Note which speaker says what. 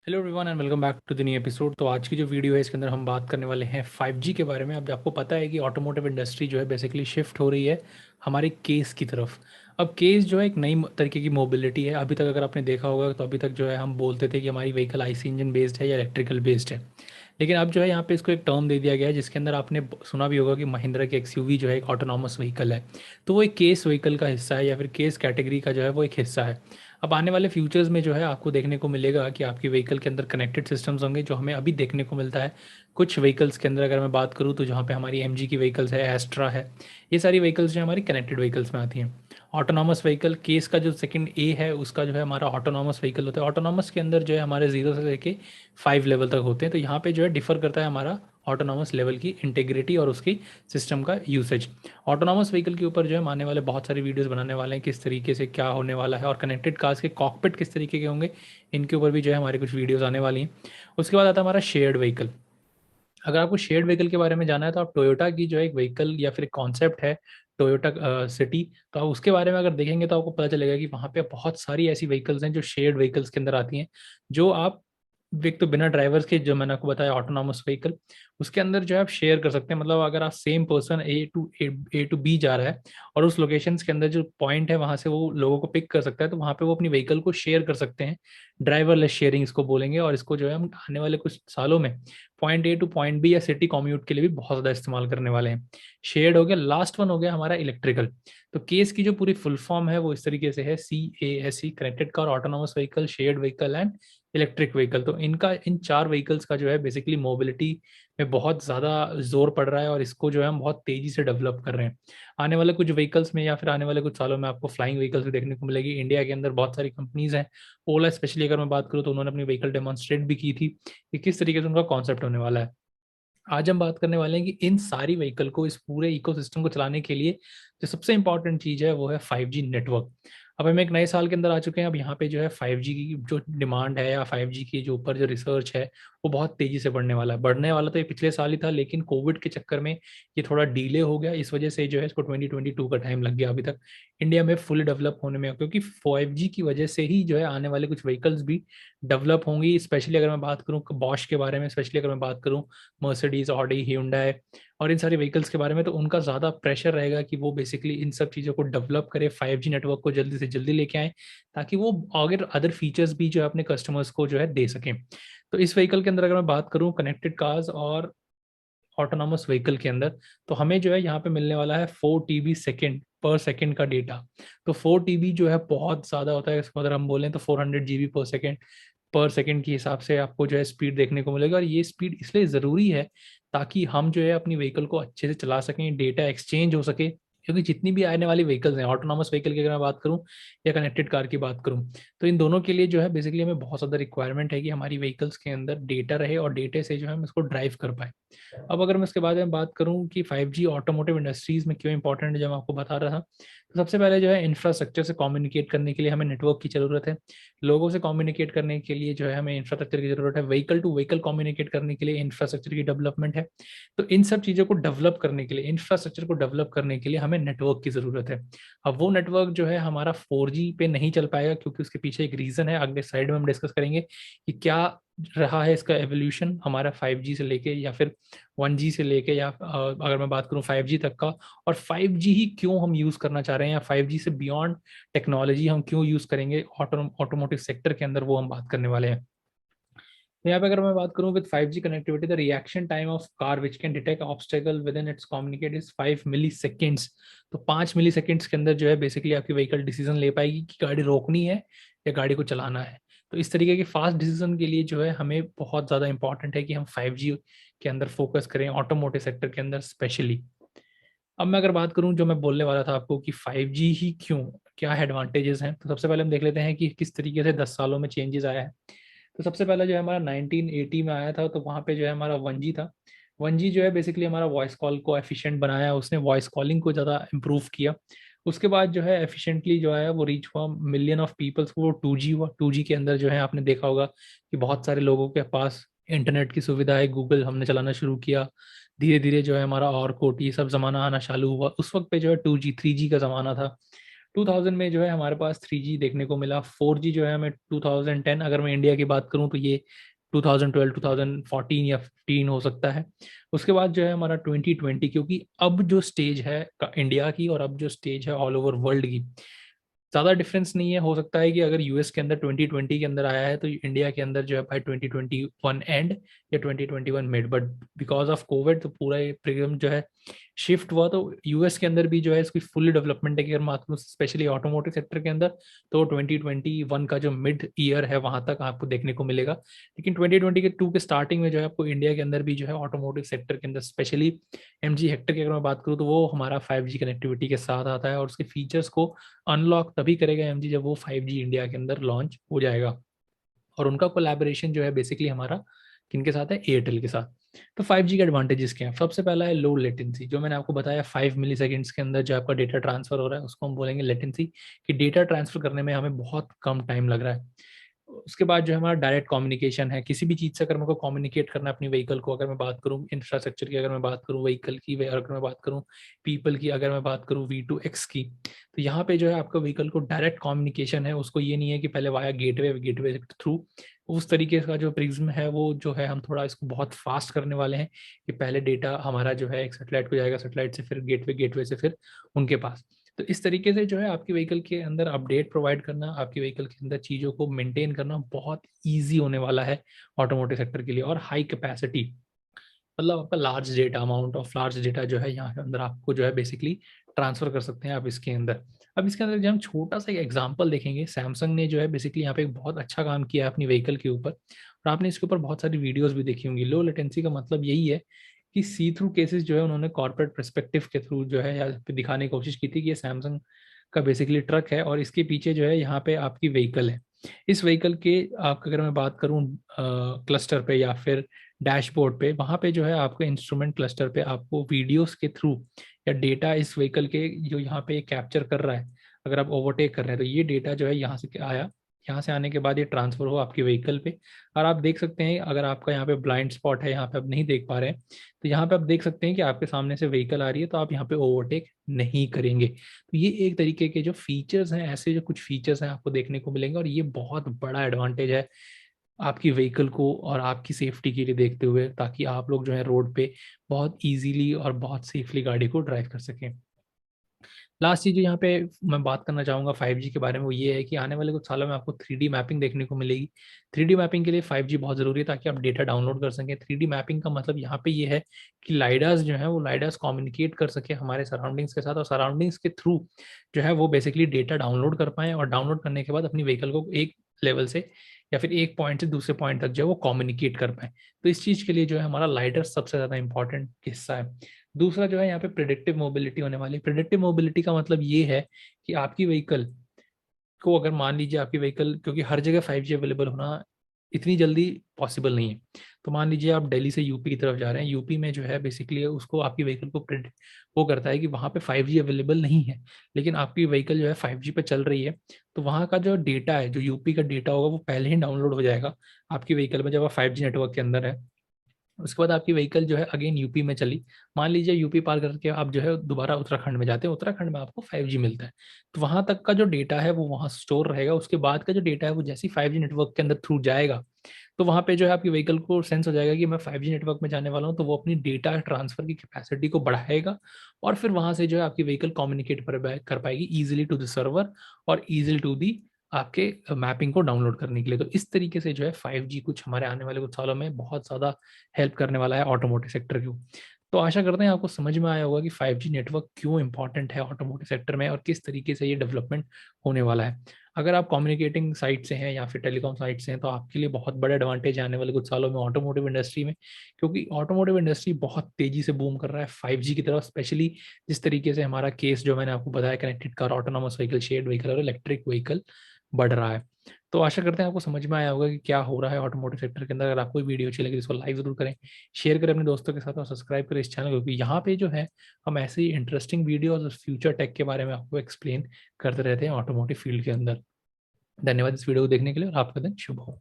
Speaker 1: Hello everyone and welcome back to the new episode. तो आज की जो वीडियो है इसके अंदर हम बात करने वाले हैं 5G के बारे में। अब आपको पता है कि ऑटोमोटिव इंडस्ट्री जो है बेसिकली शिफ्ट हो रही है हमारे केस की तरफ। अब केस जो है एक नई तरीके की मोबिलिटी है। अभी तक अगर आपने देखा होगा तो अभी तक जो है हम बोलते थे कि हमारी व्हीकल आईसी इंजन बेस्ड है या इलेक्ट्रिकल बेस्ड है। लेकिन अब जो है यहाँ पे इसको एक टर्म दे दिया गया है जिसके अंदर आपने सुना भी होगा कि महिंद्रा की एक्सयूवी जो है एक ऑटोनॉमस व्हीकल है। तो वो एक केस व्हीकल का हिस्सा है या फिर केस कैटेगरी का जो है वो एक हिस्सा है। अब आने वाले फ्यूचर्स में जो है आपको देखने को मिलेगा कि आपकी व्हीकल के अंदर कनेक्टेड सिस्टम्स होंगे जो हमें अभी देखने को मिलता है कुछ व्हीकल्स के अंदर। अगर मैं बात करूँ तो जहाँ पे हमारी एमजी की व्हीकल्स है, एस्ट्रा है, ये सारी व्हीकल्स जो हमारी कनेक्टेड व्हीकल्स में आती हैं। ऑटोनॉमस व्हीकल केस का जो सेकंड ए है उसका जो है हमारा ऑटोनॉमस व्हीकल होता है। ऑटोनॉमस के अंदर जो है हमारे 0 से लेके 5 लेवल तक होते हैं। तो यहाँ पे जो है डिफर करता है हमारा ऑटोनॉमस लेवल की इंटीग्रिटी और उसकी सिस्टम का यूसेज। ऑटोनॉमस व्हीकल के ऊपर जो है हम आने वाले बहुत सारी वीडियोस बनाने वाले हैं किस तरीके से क्या होने वाला है और कनेक्टेड कार्स के कॉकपिट किस तरीके के होंगे, इनके ऊपर भी जो है हमारी कुछ वीडियोस आने वाली हैं। उसके बाद आता है हमारा शेयर्ड व्हीकल। अगर आपको शेयर्ड व्हीकल के बारे में जाना है तो आप टोयोटा की जो है एक व्हीकल या फिर एक कॉन्सेप्ट है टोयोटा सिटी, तो आप उसके बारे में अगर देखेंगे तो आपको पता चलेगा कि वहाँ पे बहुत सारी ऐसी व्हीकल्स हैं जो शेयर्ड व्हीकल्स के अंदर आती हैं। जो आप एक तो बिना ड्राइवर्स के, जो मैंने आपको बताया ऑटोनॉमस व्हीकल, उसके अंदर जो है आप शेयर कर सकते हैं। मतलब अगर आप same person A to B जा रहा है और उस लोकेशन के अंदर जो पॉइंट है वहां से वो लोगों को पिक कर सकता है, तो वहां पे वो अपनी व्हीकल को शेयर कर सकते हैं। ड्राइवरलेस शेयरिंग इसको बोलेंगे और इसको जो है हम आने वाले कुछ सालों में point A to point B या सिटी कॉम्यूट के लिए भी बहुत ज़्यादा इस्तेमाल करने वाले हैं। शेयर्ड हो गया। लास्ट वन हो गया हमारा इलेक्ट्रिकल। तो केस की जो पूरी फुल फॉर्म है वो इस तरीके से है CASE, connected car, autonomous vehicle, shared vehicle and electric vehicle. तो इनका इन चार व्हीकल्स का जो है बेसिकली मोबिलिटी में बहुत ज़्यादा जोर पड़ रहा है और इसको जो है हम बहुत तेज़ी से डेवलप कर रहे हैं। आने वाले कुछ व्हीकल्स में या फिर आने वाले कुछ सालों में आपको फ्लाइंग व्हीकल्स भी देखने को मिलेगी। इंडिया के अंदर बहुत सारी कंपनीज हैं। ओला स्पेशली अगर मैं बात करूँ तो उन्होंने अपनी व्हीकल डेमोन्स्ट्रेट भी की थी कि किस तरीके से उनका कॉन्सेप्ट होने वाला है। आज हम बात करने वाले हैं कि इन सारी व्हीकल को, इस पूरे इकोसिस्टम को चलाने के लिए जो सबसे इंपॉर्टेंट चीज़ है वो है 5G नेटवर्क। अब हम एक नए साल के अंदर आ चुके हैं। अब यहाँ पे जो है 5G की जो डिमांड है या 5G की जो ऊपर जो रिसर्च है वो बहुत तेज़ी से बढ़ने वाला है। बढ़ने वाला तो ये पिछले साल ही था, लेकिन कोविड के चक्कर में ये थोड़ा डिले हो गया। इस वजह से जो है इसको 2022 का टाइम लग गया अभी तक इंडिया में फुल डेवलप होने में, क्योंकि 5G की वजह से ही जो है आने वाले कुछ व्हीकल्स भी डेवलप होंगी। स्पेशली अगर मैं बात करूँ बॉश के बारे में, स्पेशली अगर मैं बात करूँ मर्सिडीज, ऑडी, hyundai और इन सारी व्हीकल्स के बारे में, तो उनका ज़्यादा प्रेशर रहेगा कि वो बेसिकली इन सब चीज़ों को डेवलप करे, 5G नेटवर्क को जल्दी से जल्दी लेके आए ताकि वो अगर अदर फीचर्स भी जो है अपने कस्टमर्स को जो है दे सकें। तो इस व्हीकल के अंदर अगर मैं बात करूँ कनेक्टेड कार्स और ऑटोनॉमस व्हीकल के अंदर, तो हमें जो है यहाँ पे मिलने वाला है 4 TB सेकेंड पर सेकेंड का डेटा। तो 4 TB जो है बहुत ज़्यादा होता है। इसको अगर हम बोलें तो 400 GB पर सेकंड के हिसाब से आपको जो है स्पीड देखने को मिलेगा। और ये स्पीड इसलिए ज़रूरी है ताकि हम जो है अपनी व्हीकल को अच्छे से चला सकें, डेटा एक्सचेंज हो सके। क्योंकि जितनी भी आने वाली व्हीकल्स हैं, ऑटोनॉमस व्हीकल की अगर मैं बात करूं या कनेक्टेड कार की बात करूं, तो इन दोनों के लिए जो है बेसिकली हमें बहुत ज़्यादा रिक्वायरमेंट है कि हमारी व्हीकल्स के अंदर डेटा रहे और डेटे से जो है हम इसको ड्राइव कर पाए। अब अगर मैं इसके बाद में बात करूं कि 5G ऑटोमोटिव इंडस्ट्रीज में क्यों इंपॉर्टेंट है, जो मैं आपको बता रहा था, तो सबसे पहले जो है इंफ्रास्ट्रक्चर से कम्युनिकेट करने के लिए हमें नेटवर्क की ज़रूरत है। लोगों से कम्युनिकेट करने के लिए जो है हमें इंफ्रास्ट्रक्चर की जरूरत है। व्हीकल टू व्हीकल कम्युनिकेट करने के लिए इंफ्रास्ट्रक्चर की डेवलपमेंट है। तो इन सब चीज़ों को डेवलप करने के लिए, इंफ्रास्ट्रक्चर को डेवलप करने के लिए हमें नेटवर्क की ज़रूरत है। अब वो नेटवर्क जो है हमारा 4G पे नहीं चल पाएगा, क्योंकि उसके पीछे एक रीज़न है। अगले स्लाइड में हम डिस्कस करेंगे कि क्या रहा है इसका एवोल्यूशन हमारा 5G से लेके या फिर 1G से लेके, या अगर मैं बात करूं 5G तक का। और 5G ही क्यों हम यूज़ करना चाह रहे हैं या 5G से बियॉन्ड टेक्नोलॉजी हम क्यों यूज़ करेंगे ऑटोमोटिव सेक्टर के अंदर, वो हम बात करने वाले हैं। तो यहाँ पे अगर मैं बात करूँ with 5G connectivity, the reaction time of car which can detect obstacle within its communicate is 5 milli seconds. तो 5 मिली सेकेंड्स के अंदर जो है बेसिकली आपकी व्हीकल डिसीजन ले पाएगी कि गाड़ी रोकनी है या गाड़ी को चलाना है। तो इस तरीके के फास्ट डिसीजन के लिए जो है हमें बहुत ज़्यादा इंपॉर्टेंट है कि हम 5G के अंदर फोकस करें, ऑटोमोटिव सेक्टर के अंदर स्पेशली। अब मैं अगर बात करूं, जो मैं बोलने वाला था आपको कि 5G ही क्यों, क्या एडवांटेजेस हैं, तो सबसे पहले हम देख लेते हैं कि किस तरीके से 10 सालों में चेंजेस आया है। तो सबसे पहला जो है हमारा 1980 में आया था, तो वहाँ पे जो है हमारा 1G था। 1G जो है बेसिकली हमारा वॉइस कॉल को एफिशिएंट बनाया, उसने वॉइस कॉलिंग को ज़्यादा इम्प्रूव किया। उसके बाद जो है एफिशिएंटली जो है वो रीच हुआ मिलियन ऑफ पीपल्स को, वो 2G हुआ। 2G के अंदर जो है आपने देखा होगा कि बहुत सारे लोगों के पास इंटरनेट की सुविधा है, गूगल हमने चलाना शुरू किया। धीरे धीरे जो है हमारा और कोट ये सब ज़माना आना चालू हुआ। उस वक्त पे जो है 2G 3G का ज़माना था। 2000 में जो है हमारे पास 3G देखने को मिला, 4G जो है हमें 2010, अगर मैं इंडिया की बात करूं तो ये 2012, 2014 या 15 हो सकता है। उसके बाद जो है हमारा 2020, क्योंकि अब जो स्टेज है इंडिया की और अब जो स्टेज है ऑल ओवर वर्ल्ड की, ज़्यादा डिफरेंस नहीं है। हो सकता है कि अगर यूएस के अंदर 2020 के अंदर आया है तो इंडिया के अंदर जो है बाय 2021 एंड या 2021 mid, but because of Covid तो पूरा ये प्रोग्राम जो है शिफ्ट हुआ। तो यूएस के अंदर भी जो है इसकी फुल डेवलपमेंट है कि अगर बात करूँ स्पेशली ऑटोमोटिव सेक्टर के अंदर, तो 2021 का जो मिड ईयर है वहां तक आपको देखने को मिलेगा। लेकिन 2022 के स्टार्टिंग में जो है आपको इंडिया के अंदर भी जो है ऑटोमोटिव सेक्टर के अंदर स्पेशली एमजी हेक्टर की अगर मैं बात करूँ तो वो हमारा 5G कनेक्टिविटी के साथ आता है, और उसके फीचर्स को अनलॉक तभी करेगा एमजी जब वो 5G इंडिया के अंदर लॉन्च हो जाएगा। और उनका कोलैबोरेशन जो है बेसिकली हमारा किनके साथ है, एयरटेल के साथ। तो 5G के एडवांटेजेस क्या है? सबसे पहला है लो लेटेंसी, जो मैंने आपको बताया 5 मिली सेकेंड्स के अंदर जो आपका डेटा ट्रांसफर हो रहा है उसको हम बोलेंगे लेटेंसी, कि डेटा ट्रांसफर करने में हमें बहुत कम टाइम लग रहा है। उसके बाद जो है हमारा डायरेक्ट कम्युनिकेशन है, किसी भी चीज़ से अगर मेरे को कम्युनिकेट करना है अपनी व्हीकल को, अगर मैं बात करूँ इंफ्रास्ट्रक्चर की, अगर मैं बात करूँ व्हीकल की, अगर मैं बात करूँ पीपल की, अगर मैं बात करूँ V2X की, तो यहाँ पे जो है आपका व्हीकल को डायरेक्ट कम्युनिकेशन है। उसको ये नहीं है कि पहले वाया गेटवे के थ्रू, उस तरीके का जो प्रिज्म है वो जो है हम थोड़ा इसको बहुत फास्ट करने वाले हैं, कि पहले डेटा हमारा जो है एक सेटेलाइट को जाएगा, सेटेलाइट से फिर गेटवे से फिर उनके पास। तो इस तरीके से जो है आपकी व्हीकल के अंदर अपडेट प्रोवाइड करना, आपकी व्हीकल के अंदर चीज़ों को मेंटेन करना बहुत ईजी होने वाला है ऑटोमोटिव सेक्टर के लिए। और हाई कैपेसिटी, मतलब आपका large data, amount of large data जो है यहाँ के अंदर आपको जो है बेसिकली ट्रांसफर कर सकते हैं आप इसके अंदर। अब इसके अंदर जब हम छोटा सा एक एग्जांपल देखेंगे, सैमसंग ने जो है बेसिकली यहाँ पे एक बहुत अच्छा काम किया है अपनी व्हीकल के ऊपर, और आपने इसके ऊपर बहुत सारी वीडियोस भी देखी होंगी। लो लेटेंसी का मतलब यही है कि सी थ्रू केसेस जो है उन्होंने कॉर्पोरेट पर्सपेक्टिव के थ्रू जो है यहाँ पे दिखाने की कोशिश की थी कि ये सैमसंग का बेसिकली ट्रक है और इसके पीछे जो है यहाँ पे आपकी व्हीकल है। इस व्हीकल के आप अगर मैं बात करूँ क्लस्टर पे या फिर डैशबोर्ड पे, वहाँ पे जो है आपके इंस्ट्रूमेंट क्लस्टर पे आपको वीडियोस के थ्रू या डेटा इस व्हीकल के जो यहाँ पे कैप्चर कर रहा है, अगर आप ओवरटेक कर रहे हैं तो ये डेटा जो है यहाँ से आया, यहाँ से आने के बाद ये ट्रांसफर हो आपके व्हीकल पे। और आप देख सकते हैं अगर आपका यहाँ पे ब्लाइंड स्पॉट है, यहाँ पे आप नहीं देख पा रहे हैं, तो यहाँ पे आप देख सकते हैं कि आपके सामने से व्हीकल आ रही है तो आप यहाँ पे ओवरटेक नहीं करेंगे। तो ये एक तरीके के जो फीचर्स हैं, ऐसे जो कुछ फीचर्स हैं आपको देखने को मिलेंगे, और ये बहुत बड़ा एडवांटेज है आपकी व्हीकल को और आपकी सेफ्टी के लिए देखते हुए, ताकि आप लोग जो है रोड पे बहुत इजीली और बहुत सेफली गाड़ी को ड्राइव कर सकें। लास्ट चीज़ जो यहाँ पे मैं बात करना चाहूँगा 5G के बारे में, वो ये है कि आने वाले कुछ सालों में आपको 3D मैपिंग देखने को मिलेगी। 3D मैपिंग के लिए 5G बहुत ज़रूरी है ताकि आप डेटा डाउनलोड कर सकें। 3D मैपिंग का मतलब यहाँ पे ये है कि लाइडास जो है वो लाइडास कम्युनिकेट कर सके हमारे सराउंडिंग्स के साथ, और सराउंडिंग्स के थ्रू जो है वो बेसिकली डेटा डाउनलोड कर पाएँ, और डाउनलोड करने के बाद अपनी व्हीकल को एक लेवल से या फिर एक पॉइंट से दूसरे पॉइंट तक जो है वो कम्युनिकेट कर पाए। तो इस चीज़ के लिए जो है हमारा लाइडर सबसे ज़्यादा इंपॉर्टेंट हिस्सा है। दूसरा जो है यहाँ पे प्रिडिक्टिव मोबिलिटी होने वाली है। प्रिडिक्टिव मोबिलिटी का मतलब ये है कि आपकी व्हीकल को, अगर मान लीजिए आपकी व्हीकल, क्योंकि हर जगह 5G अवेलेबल होना इतनी जल्दी पॉसिबल नहीं है, तो मान लीजिए आप दिल्ली से यूपी की तरफ जा रहे हैं, यूपी में जो है बेसिकली उसको आपकी व्हीकल को प्रिडिक्ट वो करता है कि वहाँ पे 5G अवेलेबल नहीं है, लेकिन आपकी व्हीकल जो है 5G पे चल रही है, तो वहाँ का जो डेटा है, जो यूपी का डेटा होगा वो पहले ही डाउनलोड हो जाएगा आपकी व्हीकल में जब आप 5G नेटवर्क के अंदर है। उसके बाद आपकी व्हीकल जो है अगेन यूपी में चली, मान लीजिए यूपी पार करके आप जो है दोबारा उत्तराखंड में जाते हैं, उत्तराखंड में आपको 5G मिलता है, तो वहां तक का जो डेटा है वो वहां स्टोर रहेगा। उसके बाद का जो डेटा है वो जैसे ही 5G नेटवर्क के अंदर थ्रू जाएगा, तो वहां पे जो है आपकी व्हीकल को सेंस हो जाएगा कि मैं 5G नेटवर्क में जाने वाला हूँ, तो वो अपनी डेटा ट्रांसफर की कैपेसिटी को बढ़ाएगा, और फिर वहां से जो है आपकी व्हीकल कम्युनिकेट कर पाएगी इजिली टू द सर्वर और इजिली टू दी आपके मैपिंग को डाउनलोड करने के लिए। तो इस तरीके से जो है 5G कुछ हमारे आने वाले कुछ सालों में बहुत ज़्यादा हेल्प करने वाला है ऑटोमोटिव सेक्टर को। तो आशा करते हैं आपको समझ में आया होगा कि 5G नेटवर्क क्यों इंपॉर्टेंट है ऑटोमोटिव सेक्टर में और किस तरीके से ये डेवलपमेंट होने वाला है। अगर आप कम्युनिकेटिंग साइट से हैं या फिर टेलीकॉम साइट से हैं, तो आपके लिए बहुत बड़ा एडवांटेज आने वाले कुछ सालों में ऑटोमोटिव इंडस्ट्री में, क्योंकि ऑटोमोटिव इंडस्ट्री बहुत तेजी से बूम कर रहा है 5G की तरफ, स्पेशली जिस तरीके से हमारा केस जो मैंने आपको बताया connected car, autonomous vehicle, shared vehicle और इलेक्ट्रिक व्हीकल बढ़ रहा है। तो आशा करते हैं आपको समझ में आया होगा कि क्या हो रहा है ऑटोमोटिव सेक्टर के अंदर। अगर आपको वीडियो अच्छी लगी तो इसको लाइक जरूर करें, शेयर करें अपने दोस्तों के साथ और सब्सक्राइब करें इस चैनल को, क्योंकि यहाँ पे जो है हम ऐसे ही इंटरेस्टिंग वीडियोस और फ्यूचर टेक के बारे में आपको एक्सप्लेन करते रहते हैं ऑटोमोटिव फील्ड के अंदर। धन्यवाद इस वीडियो को देखने के लिए और आपका दिन शुभ हो।